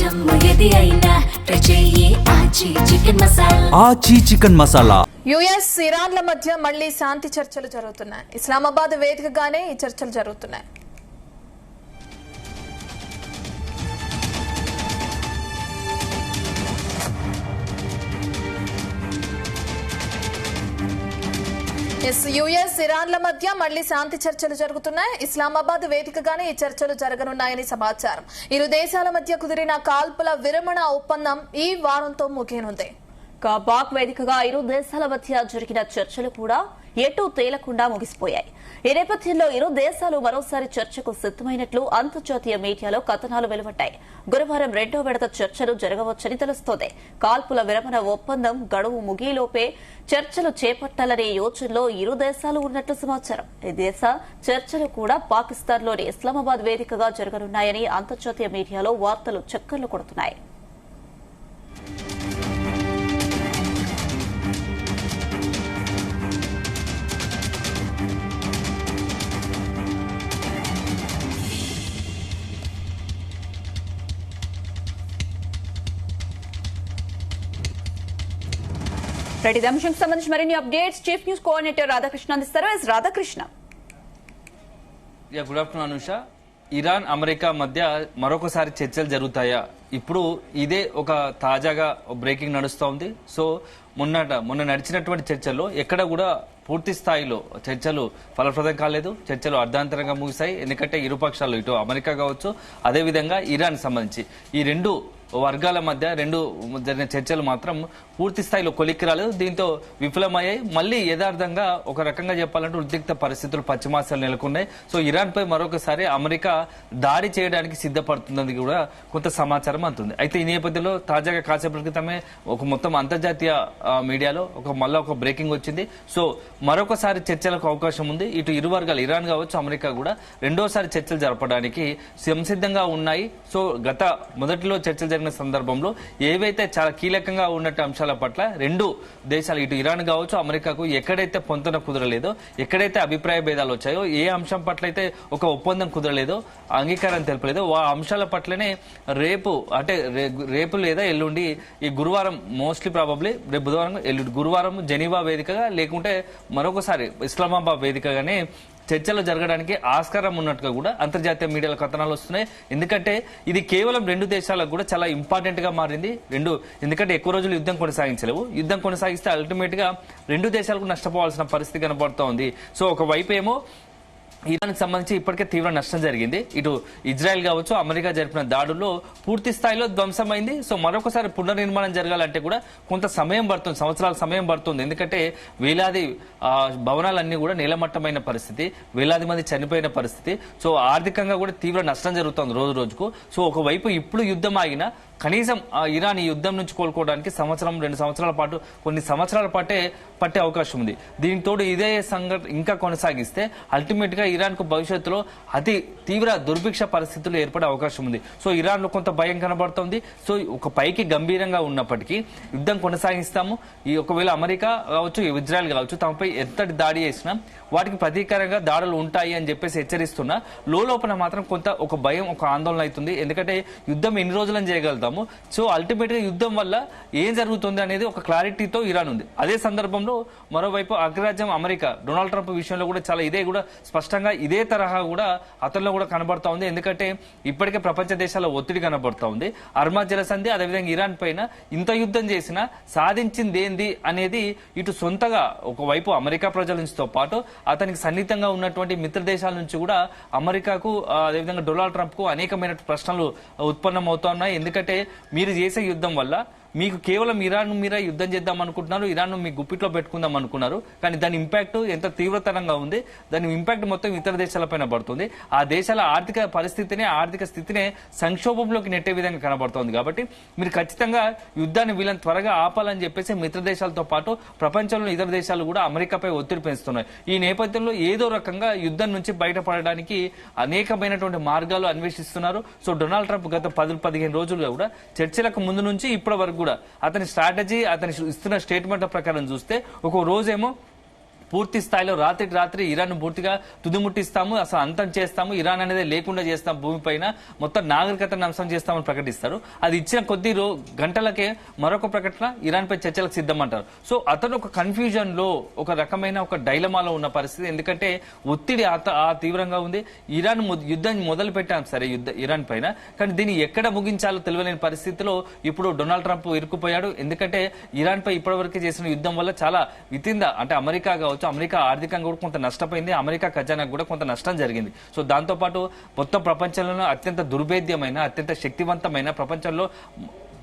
ఆచి chicken masala. US ఇరాన్ల మధ్య మళ్లీ శాంతి చర్చలు జరుగుతున్నాయి. ఇస్లామాబాద్ వేదికగానే ఈ చర్చలు జరుగుతున్నాయి. యుఎస్ ఇరాన్ల మధ్య మళ్లీ శాంతి చర్చలు జరుగుతున్నాయి. ఇస్లామాబాద్ వేదికగానే ఈ చర్చలు జరగనున్నాయని సమాచారం. ఇరు దేశాల మధ్య కుదిరిన కాల్పుల విరమణ ఒప్పందం ఈ వారంతో ముగియనుంది. పాక్ వేదికగా ఇరు దేశాల మధ్య జరిగిన చర్చలు కూడా ఎటూ తేలకుండా ముగిసిపోయాయి. ఈ నేపథ్యంలో ఇరు దేశాలు మరోసారి చర్చకు సిద్దమైనట్లు అంతర్జాతీయ మీడియాలో కథనాలు వెలువడ్డాయి. గురువారం రెండో విడత చర్చలు జరగవచ్చని తెలుస్తోంది. కాల్పుల విరమణ ఒప్పందం గడువు ముగిలోపే చర్చలు చేపట్టాలనే యోచనలో ఇరు దేశాలు ఉన్నట్లు సమాచారం. ఈ దేశ చర్చలు కూడా పాకిస్తాన్లోని ఇస్లామాబాద్ వేదికగా జరగనున్నాయని అంతర్జాతీయ మీడియాలో వార్తలు చక్కర్లు కొడుతున్నాయి. ఇదే అంశానికి సంబంధించి మరిన్ని updates chief news coordinator Radhakrishna అందిస్తారు. Radhakrishna. Good afternoon Anusha. Iran America మధ్య మరొకసారి చర్చలు జరుగుతాయా? ఇప్పుడు ఇదే ఒక తాజాగా బ్రేకింగ్ నడుస్తూ ఉంది. సో మొన్న నడిచినటువంటి చర్చల్లో ఎక్కడ కూడా పూర్తి స్థాయిలో చర్చలు ఫలప్రదం కాలేదు. చర్చలు అర్ధాంతరంగా ముగిశాయి. ఎందుకంటే ఇరుపక్షాలు ఇటు అమెరికా కావచ్చు, అదేవిధంగా ఇరాన్ సంబంధించి ఈ రెండు వర్గాల మధ్య జరిగిన చర్చలు మాత్రం పూర్తి స్థాయిలో కొలిక్కి రాలేదు. దీంతో విఫలమయ్యాయి. మళ్లీ యథార్థంగా ఒక రకంగా చెప్పాలంటే ఉద్రిక్త పరిస్థితులు పశ్చిమాసియాలు నెలకొన్నాయి. సో ఇరాన్ పై మరొకసారి అమెరికా దాడి చేయడానికి సిద్ధపడుతుందని కూడా కొంత సమాచారం అందుతుంది. అయితే ఈ నేపథ్యంలో తాజాగా కాసేపటి క్రితమే ఒక మొత్తం అంతర్జాతీయ మీడియాలో మళ్ళా ఒక బ్రేకింగ్ వచ్చింది. సో మరొకసారి చర్చలకు అవకాశం ఉంది. ఇటు ఇరు వర్గాలు ఇరాన్ కావచ్చు, అమెరికా కూడా రెండోసారి చర్చలు జరపడానికి సంసిద్ధంగా ఉన్నాయి. సో గత మొదటిలో చర్చలు జరిగిన సందర్భంలో ఏవైతే చాలా కీలకంగా ఉన్నట్టు అంశాల పట్ల రెండు దేశాలు ఇటు ఇరాన్ కావచ్చు, అమెరికాకు ఎక్కడైతే పొంతన కుదరలేదో, ఎక్కడైతే అభిప్రాయ భేదాలు వచ్చాయో, ఏ అంశం పట్ల అయితే ఒక ఒప్పందం కుదరలేదో, అంగీకారం తెలపలేదో ఆ అంశాల పట్లనే రేపు లేదా ఎల్లుండి ఈ గురువారం మోస్ట్లీ ప్రాబబ్లీ రేపు బుధవారం ఎల్లుండి గురువారం జెనీవా వేదికగా లేకుంటే మరొకసారి ఇస్లామాబాద్ వేదికగానే చర్చలు జరగడానికి ఆస్కారం ఉన్నట్టుగా కూడా అంతర్జాతీయ మీడియాలో కథనాలు వస్తున్నాయి. ఎందుకంటే ఇది కేవలం రెండు దేశాలకు కూడా చాలా ఇంపార్టెంట్ గా మారింది. ఎందుకంటే ఎక్కువ రోజులు యుద్ధం కొనసాగించలేవు. యుద్ధం కొనసాగిస్తే అల్టిమేట్ గా రెండు దేశాలకు నష్టపోవాల్సిన పరిస్థితి కనబడుతూ ఉంది. సో ఒకవైపు ఏమో ఇరాన్కి సంబంధించి ఇప్పటికే తీవ్ర నష్టం జరిగింది. ఇటు ఇజ్రాయెల్ కావచ్చు, అమెరికా జరిపిన దాడుల్లో పూర్తి స్థాయిలో ధ్వంసమైంది. సో మరొకసారి పునర్నిర్మాణం జరగాలంటే కూడా కొంత సమయం పడుతుంది, సంవత్సరాల సమయం పడుతుంది. ఎందుకంటే వేలాది భవనాలన్నీ కూడా నీలమట్టమైన పరిస్థితి, వేలాది మంది చనిపోయిన పరిస్థితి. సో ఆర్థికంగా కూడా తీవ్ర నష్టం జరుగుతుంది రోజు రోజుకు. సో ఒకవైపు ఇప్పుడు యుద్ధం ఆగినా కనీసం ఇరాన్ ఈ యుద్ధం నుంచి కోలుకోవడానికి సంవత్సరం 2 సంవత్సరాల పాటు కొన్ని సంవత్సరాల పట్టే అవకాశం ఉంది. దీంతో ఇదే సంఘటన ఇంకా కొనసాగిస్తే అల్టిమేట్ గా ఇరాన్ కు భవిష్యత్తులో అతి తీవ్ర దుర్భిక్ష పరిస్థితులు ఏర్పడే అవకాశం ఉంది. సో ఇరాన్ లో కొంత భయం కనబడుతోంది. సో ఒక పైకి గంభీరంగా ఉన్నప్పటికీ యుద్ధం కొనసాగిస్తాము, ఈ ఒకవేళ అమెరికా కావచ్చు, ఇజ్రాయెల్ కావచ్చు తమపై ఎంతటి దాడి చేసినా వాటికి ప్రతీకారంగా దాడులు ఉంటాయి అని చెప్పేసి హెచ్చరిస్తున్నా లోపల మాత్రం కొంత ఒక భయం, ఒక ఆందోళన అవుతుంది. ఎందుకంటే యుద్ధం ఎన్ని రోజులని చేయగలుగుతాము. సో అల్టిమేట్ గా యుద్ధం వల్ల ఏం జరుగుతుంది అనేది ఒక క్లారిటీతో ఇరాన్ ఉంది. అదే సందర్భంలో మరోవైపు అగ్రరాజ్యం అమెరికా డొనాల్డ్ ట్రంప్ విషయంలో కూడా చాలా ఇదే కూడా స్పష్టంగా ఇదే తరహా కూడా అతనిలో కూడా కనబడతా ఉంది. ఎందుకంటే ఇప్పటికే ప్రపంచ దేశాల ఒత్తిడి కనబడతా ఉంది. అర్మా జలసంధి, అదేవిధంగా ఇరాన్ పైన ఇంత యుద్ధం చేసినా సాధించింది ఏంది అనేది ఇటు సొంతగా ఒకవైపు అమెరికా ప్రజల నుంచితో పాటు అతనికి సన్నిహితంగా ఉన్నటువంటి మిత్ర దేశాల నుంచి కూడా అమెరికాకు అదేవిధంగా డొనాల్డ్ ట్రంప్ కు అనేకమైన ప్రశ్నలు ఉత్పన్నమవుతున్నాయి. ఎందుకంటే మీరు చేసే యుద్ధం వల్ల మీకు కేవలం ఇరాన్ మీరే యుద్ధం చేద్దాం అనుకుంటున్నారు, ఇరాన్ మీ గుప్పిట్లో పెట్టుకుందాం అనుకున్నారు. కానీ దాని ఇంపాక్ట్ ఎంత తీవ్రతరంగా ఉంది, దాని ఇంపాక్ట్ మొత్తం ఇతర దేశాలపైన పడుతుంది. ఆ దేశాల ఆర్థిక స్థితినే సంక్షోభంలోకి నెట్టే విధంగా కనబడుతోంది. కాబట్టి మీరు ఖచ్చితంగా యుద్ధాన్ని వీళ్ళని త్వరగా ఆపాలని చెప్పేసి మిత్ర దేశాలతో పాటు ప్రపంచంలో ఇతర దేశాలు కూడా అమెరికాపై ఒత్తిడి పెంచుతున్నాయి. ఈ నేపథ్యంలో ఏదో రకంగా యుద్ధం నుంచి బయటపడడానికి అనేకమైనటువంటి మార్గాలు అన్వేషిస్తున్నారు. సో డొనాల్డ్ ట్రంప్ గత 10-15 రోజులుగా కూడా చర్చలకు ముందు నుంచి ఇప్పటి వరకు కూడా అతని స్ట్రాటజీ, అతని ఇస్తున్న స్టేట్మెంట్ ప్రకారం చూస్తే ఒక రోజేమో పూర్తి స్థాయిలో రాత్రి ఇరాన్ పూర్తిగా తుదిముట్టిస్తాము, అసలు అంతం చేస్తాము, ఇరాన్ అనేది లేకుండా చేస్తాం, భూమిపైన మొత్తం నాగరికతను అంశం చేస్తామని ప్రకటిస్తారు. అది ఇచ్చిన కొద్ది గంటలకే మరొక ప్రకటన ఇరాన్ పై చర్చలకు సిద్ధమంటారు. సో అతను ఒక కన్ఫ్యూజన్ లో, ఒక రకమైన ఒక డైలమాలో ఉన్న పరిస్థితి. ఎందుకంటే ఒత్తిడి ఆ తీవ్రంగా ఉంది. ఇరాన్ యుద్ధం మొదలు పెట్టాం సరే ఇరాన్ పైన, కానీ దీన్ని ఎక్కడ ముగించాలో తెలియలేని పరిస్థితిలో ఇప్పుడు డొనాల్డ్ ట్రంప్ ఇరుక్కుపోయాడు. ఎందుకంటే ఇరాన్ పై ఇప్పటివరకు చేసిన యుద్ధం వల్ల చాలా అంటే అమెరికా కావచ్చు, అమెరికా ఆర్థికంగా కూడా కొంత నష్టపోయింది, అమెరికా ఖజానాకు కూడా కొంత నష్టం జరిగింది. సో దాంతో పాటు మొత్తం ప్రపంచంలో అత్యంత దుర్భేద్యమైన, అత్యంత శక్తివంతమైన, ప్రపంచంలో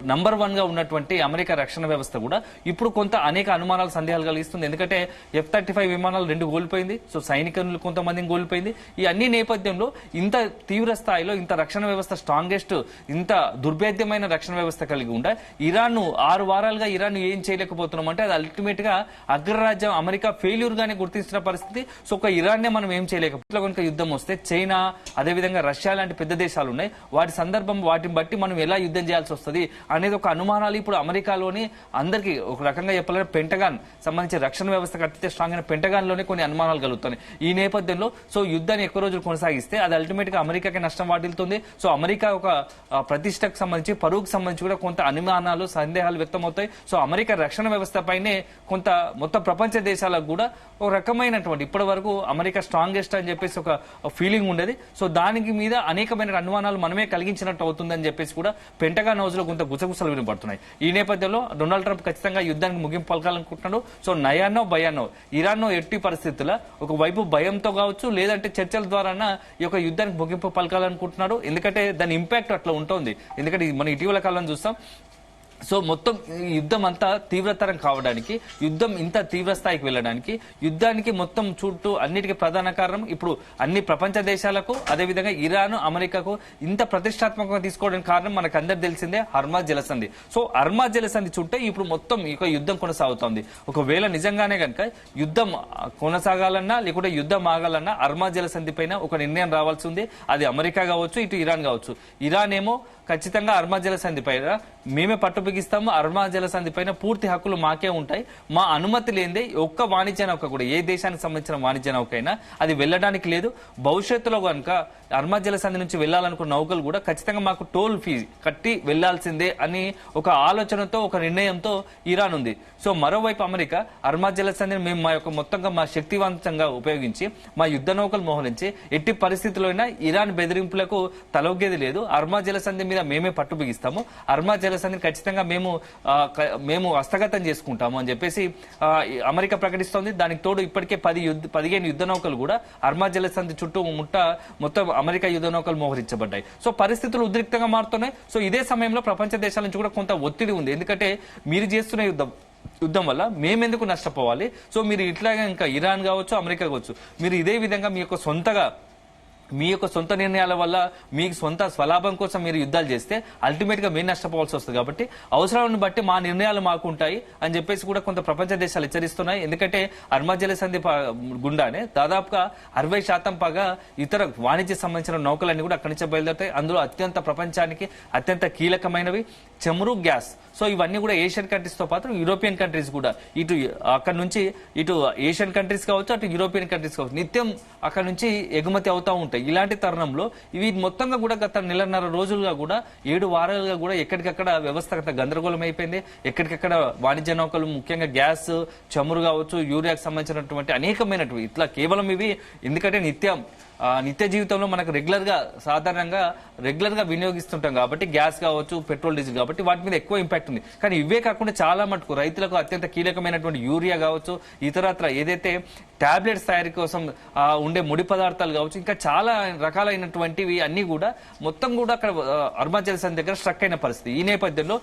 నంబర్ 1 గా ఉన్నటువంటి అమెరికా రక్షణ వ్యవస్థ కూడా ఇప్పుడు కొంత అనేక అనుమానాలు, సందేహాలు కలిగిస్తుంది. ఎందుకంటే F-35 విమానాలు 2 కోల్పోయింది. సో సైనికులు కొంతమందిని కోల్పోయింది. ఈ అన్ని నేపథ్యంలో ఇంత తీవ్ర స్థాయిలో ఇంత రక్షణ వ్యవస్థ స్ట్రాంగెస్ట్, ఇంత దుర్భేద్యమైన రక్షణ వ్యవస్థ కలిగి ఉంటే ఇరాన్ 6 వారాలుగా ఇరాన్ ఏం చేయలేకపోతున్నాం అంటే అది అల్టిమేట్ గా అగ్రరాజ్యం అమెరికా ఫెయిల్యూర్ గానే గుర్తించిన పరిస్థితి. సో ఒక ఇరాన్ నే మనం ఏం చేయలేకపోతున్నాం. కనుక యుద్ధం వస్తే చైనా, అదేవిధంగా రష్యా లాంటి పెద్ద దేశాలు ఉన్నాయి. వాటిని బట్టి మనం ఎలా యుద్ధం చేయాల్సి వస్తుంది అనేది ఒక అనుమానాలు ఇప్పుడు అమెరికాలోని అందరికీ, ఒక రకంగా చెప్పాలంటే పెంటగాన్ సంబంధించి రక్షణ వ్యవస్థకు అత్యంత స్ట్రాంగ్ అయిన పెంటగాన్ లోనే కొన్ని అనుమానాలు కలుగుతున్నాయి. ఈ నేపథ్యంలో సో యుద్ధాన్ని ఎక్కువ రోజులు కొనసాగిస్తే అది అల్టిమేట్ గా అమెరికాకి నష్టం వాటిల్తుంది. సో అమెరికా ఒక ప్రతిష్టకు సంబంధించి, పరువుకు సంబంధించి కూడా కొంత అనుమానాలు, సందేహాలు వ్యక్తమవుతాయి. సో అమెరికా రక్షణ వ్యవస్థ పైనే కొంత మొత్తం ప్రపంచ దేశాలకు కూడా ఒక రకమైనటువంటి, ఇప్పటి వరకు అమెరికా స్ట్రాంగెస్ట్ అని చెప్పేసి ఒక ఫీలింగ్ ఉండేది. సో దానికి మీద అనేకమైన అనుమానాలు మనమే కలిగించినట్టు అవుతుందని చెప్పేసి కూడా పెంటగాన్ హౌస్ లో కొంత గుసగుసలు వినపడుతున్నాయి. ఈ నేపథ్యంలో డొనాల్డ్ ట్రంప్ ఖచ్చితంగా యుద్ధానికి ముగింపు పలకాలనుకుంటున్నాడు. సో నయానో భయానో ఇరాన్ ఎట్టి పరిస్థితుల్లో ఒకవైపు భయంతో కావచ్చు, లేదంటే చర్చల ద్వారా ఈ యొక్క యుద్ధానికి ముగింపు పలకాలనుకుంటున్నాడు. ఎందుకంటే దాని ఇంపాక్ట్ అట్లా ఉంటుంది. ఎందుకంటే మనం ఇటీవల కాలం చూస్తాం. సో మొత్తం యుద్ధం అంతా తీవ్రతరం కావడానికి, యుద్ధం ఇంత తీవ్ర స్థాయికి వెళ్ళడానికి, యుద్ధానికి మొత్తం చుట్టూ అన్నిటికీ ప్రధాన కారణం ఇప్పుడు అన్ని ప్రపంచ దేశాలకు, అదేవిధంగా ఇరాన్, అమెరికాకు ఇంత ప్రతిష్టాత్మకంగా తీసుకోవడానికి కారణం మనకు అందరు తెలిసిందే హర్మజ్ జలసంధి. సో హర్మజ్ జలసంధి చుట్టే ఇప్పుడు మొత్తం ఈ యుద్ధం కొనసాగుతోంది. ఒకవేళ నిజంగానే కనుక యుద్ధం కొనసాగాలన్నా లేకుంటే యుద్ధం ఆగాలన్నా హర్మజ్ జలసంధి పైన ఒక నిర్ణయం రావాల్సి ఉంది. అది అమెరికా కావచ్చు, ఇటు ఇరాన్ కావచ్చు. ఇరాన్ ఏమో ఖచ్చితంగా హర్మజ్ జలసంధి పైన మేమే పట్టు బిగిస్తాము, హర్మజ్ జలసంధి పైన పూర్తి హక్కులు మాకే ఉంటాయి, మా అనుమతి లేదే ఒక్క వాణిజ్య నౌక కూడా, ఏ దేశానికి సంబంధించిన వాణిజ్య నౌక అయినా అది వెళ్ళడానికి లేదు. భవిష్యత్తులో కనుక హర్మజ్ జలసంధి నుంచి వెళ్లాలనుకున్న నౌకలు కూడా ఖచ్చితంగా మాకు టోల్ ఫీజు కట్టి వెళ్లాల్సిందే అని ఒక ఆలోచనతో, ఒక నిర్ణయంతో ఇరాన్ ఉంది. సో మరోవైపు అమెరికా హర్మజ్ జలసంధిని మేము మా యొక్క మొత్తంగా మా శక్తివంతంగా ఉపయోగించి, మా యుద్ధ నౌకలు మోహరించి ఎట్టి పరిస్థితుల్లోనైనా ఇరాన్ బెదిరింపులకు తలొగ్గేది లేదు, హర్మజ్ జలసంధి మీద మేమే పట్టు బిగిస్తాము, హర్మజ్ జలసంధిని ఖచ్చితంగా మేము హస్తగతం చేసుకుంటాము అని చెప్పేసి అమెరికా ప్రకటిస్తోంది. దానికి తోడు ఇప్పటికే 15 యుద్ధ నౌకలు కూడా హర్మజ్ జలసంధి చుట్టూ మొత్తం అమెరికా యుద్ధ నౌకలు మోహరించబడ్డాయి. సో పరిస్థితులు ఉద్రిక్తంగా మారుతున్నాయి. సో ఇదే సమయంలో ప్రపంచ దేశాల నుంచి కూడా కొంత ఒత్తిడి ఉంది. ఎందుకంటే మీరు చేస్తున్న యుద్ధం వల్ల మేమెందుకు నష్టపోవాలి? సో మీరు ఇట్లాగా ఇంకా ఇరాన్ కావచ్చు, అమెరికా కావచ్చు, మీరు ఇదే విధంగా మీ యొక్క సొంత నిర్ణయాల వల్ల మీకు సొంత స్వలాభం కోసం మీరు యుద్ధాలు చేస్తే అల్టిమేట్ గా మేము నష్టపోవాల్సి వస్తుంది. కాబట్టి అవసరాలను బట్టి మా నిర్ణయాలు మాకుంటాయి అని చెప్పేసి కూడా కొంత ప్రపంచ దేశాలు హెచ్చరిస్తున్నాయి. ఎందుకంటే హర్మజ్ జలసంధి గుండానే దాదాపుగా 60% పగా ఇతర వాణిజ్య సంబంధించిన నౌకలన్నీ కూడా అక్కడి నుంచి బయలుదేరుతాయి. అందులో ప్రపంచానికి అత్యంత కీలకమైనవి చమురు, గ్యాస్. సో ఇవన్నీ కూడా ఏషియన్ కంట్రీస్ తో పాటు యూరోపియన్ కంట్రీస్ కూడా, ఇటు అక్కడ నుంచి ఇటు ఏషియన్ కంట్రీస్ కావచ్చు, అటు యూరోపియన్ కంట్రీస్ కావచ్చు, నిత్యం అక్కడ నుంచి ఎగుమతి అవుతా ఉంటాయి. ఇలాంటి తరుణంలో ఇవి మొత్తంగా కూడా గత 1.5 రోజులుగా కూడా 7 వారాలుగా కూడా ఎక్కడికక్కడ వ్యవస్థ గందరగోళం అయిపోయింది. ఎక్కడికక్కడ వాణిజ్య నౌకలు, ముఖ్యంగా గ్యాస్, చమురు కావచ్చు, యూరియాకు సంబంధించినటువంటి అనేకమైనటువంటి ఇట్లా కేవలం ఇవి ఎందుకంటే నిత్య జీవితంలో మనకు సాధారణంగా రెగ్యులర్ గా వినియోగిస్తుంటాం కాబట్టి గ్యాస్ కావచ్చు, పెట్రోల్, డీజిల్ కాబట్టి వాటి మీద ఎక్కువ ఇంపాక్ట్ ఉంది. కానీ ఇవే కాకుండా చాలా మటుకు రైతులకు అత్యంత కీలకమైనటువంటి యూరియా కావచ్చు, ఇతరత్ర ఏదైతే టాబ్లెట్స్ తయారీ కోసం ఉండే ముడి పదార్థాలు కావచ్చు, ఇంకా చాలా రకాలైనటువంటివి అన్ని కూడా మొత్తం కూడా అక్కడ హర్మజ్ జలసంధి దగ్గర స్ట్రక్ అయిన పరిస్థితి. ఈ నేపథ్యంలో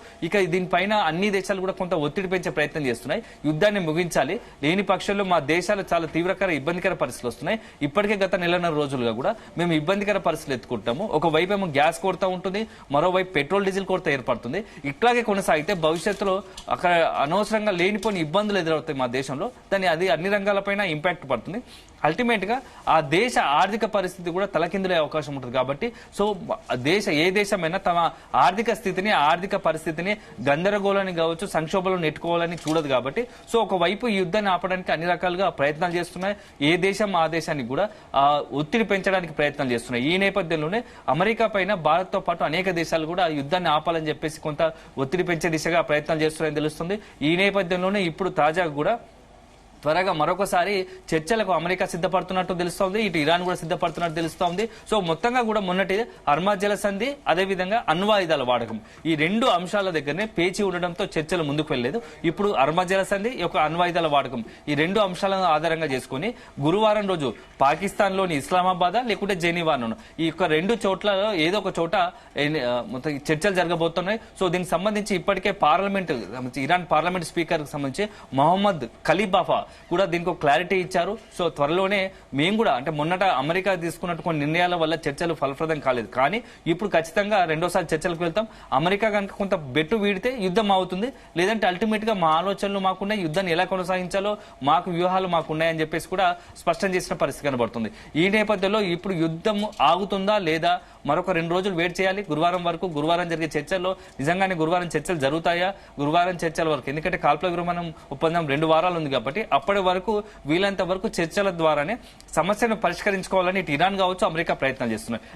దీనిపైన అన్ని దేశాలు కూడా కొంత ఒత్తిడి పెంచే ప్రయత్నం చేస్తున్నాయి. యుద్ధాన్ని ముగించాలి, లేని పక్షంలో మా దేశాలు చాలా ఇబ్బందికర పరిస్థితులు వస్తున్నాయి. ఇప్పటికే గత 1.5 రోజులు రోజులుగా కూడా మేము ఇబ్బందికర పరిస్థితులు ఎత్తుకుంటాము. ఒకవైపు ఏమో గ్యాస్ కొరత ఉంటుంది, మరోవైపు పెట్రోల్ డీజిల్ కొరత ఏర్పడుతుంది. ఇట్లాగే కొనసాగితే భవిష్యత్తులో అక్కడ అనవసరంగా లేనిపోని ఇబ్బందులు ఎదురవుతాయి మా దేశంలో. దాని అది అన్ని రంగాలపైన ఇంపాక్ట్ పడుతుంది. అల్టిమేట్ గా ఆ దేశ ఆర్థిక పరిస్థితి కూడా తలకిందులే అవకాశం ఉంటుంది. కాబట్టి సో ఏ దేశమైనా తమ ఆర్థిక స్థితిని, ఆర్థిక పరిస్థితిని గందరగోళాన్ని కావచ్చు, సంక్షోభంలో నెట్టుకోవాలని చూడదు. కాబట్టి సో ఒకవైపు ఈ యుద్ధాన్ని ఆపడానికి అన్ని రకాలుగా ప్రయత్నాలు చేస్తున్నాయి. ఏ దేశం ఆ దేశానికి కూడా ఒత్తిడి పెంచడానికి ప్రయత్నాలు చేస్తున్నాయి. ఈ నేపథ్యంలోనే అమెరికా పైన భారత్ తో పాటు అనేక దేశాలు కూడా యుద్ధాన్ని ఆపాలని చెప్పేసి కొంత ఒత్తిడి పెంచే దిశగా ప్రయత్నాలు చేస్తున్నాయని తెలుస్తుంది. ఈ నేపథ్యంలోనే ఇప్పుడు తాజాగా కూడా త్వరగా మరొకసారి చర్చలకు అమెరికా సిద్ధపడుతున్నట్టు తెలుస్తోంది. ఇటు ఇరాన్ కూడా సిద్ధపడుతున్నట్టు తెలుస్తోంది. సో మొత్తంగా కూడా మొన్నటి హర్మజ్ జలసంధి, అదేవిధంగా అణ్వాయుధాల వాడకం, ఈ రెండు అంశాల దగ్గరనే పేచి ఉండడంతో చర్చలు ముందుకు వెళ్లేదు. ఇప్పుడు హర్మజ్ జలసంధి, ఒక అణ్వాయుధాల వాడకం, ఈ రెండు అంశాలను ఆధారంగా చేసుకుని గురువారం రోజు పాకిస్తాన్ లోని ఇస్లామాబాద్ లేకుంటే జెనీవాను, ఈ యొక్క రెండు చోట్లలో ఏదో ఒక చోట చర్చలు జరగబోతున్నాయి. సో దీనికి సంబంధించి ఇప్పటికే పార్లమెంట్, ఇరాన్ పార్లమెంట్ స్పీకర్ కి సంబంధించి మొహమ్మద్ ఖలీబాఫా కూడా దీనికి ఒక క్లారిటీ ఇచ్చారు. సో త్వరలోనే మేము కూడా, అంటే మొన్నట అమెరికా తీసుకున్నట్టు కొన్ని నిర్ణయాల వల్ల చర్చలు ఫలప్రదం కాలేదు, కానీ ఇప్పుడు ఖచ్చితంగా రెండోసారి చర్చలకు వెళ్తాం. అమెరికా కనుక కొంత బెట్టు వీడితే యుద్ధం అవుతుంది, లేదంటే అల్టిమేట్ గా మా ఆలోచనలు మాకున్నాయి, యుద్ధాన్ని ఎలా కొనసాగించాలో మాకు వ్యూహాలు మాకున్నాయని చెప్పేసి కూడా స్పష్టం చేసిన పరిస్థితి కనబడుతుంది. ఈ నేపథ్యంలో ఇప్పుడు యుద్ధం ఆగుతుందా లేదా, మరొక 2 రోజులు వెయిట్ చేయాలి. గురువారం వరకు, గురువారం జరిగే చర్చల్లో నిజంగానే గురువారం చర్చలు జరుగుతాయా, గురువారం చర్చల వరకు, ఎందుకంటే కాల్పుల విరమణ ఒప్పందం 2 వారాలు ఉంది కాబట్టి అప్పటి వరకు వీలంత వరకు చర్చల ద్వారానే సమస్యను పరిష్కరించుకోవాలని ఇటు ఇరాన్ కావచ్చు, అమెరికా ప్రయత్నం చేస్తున్నారు.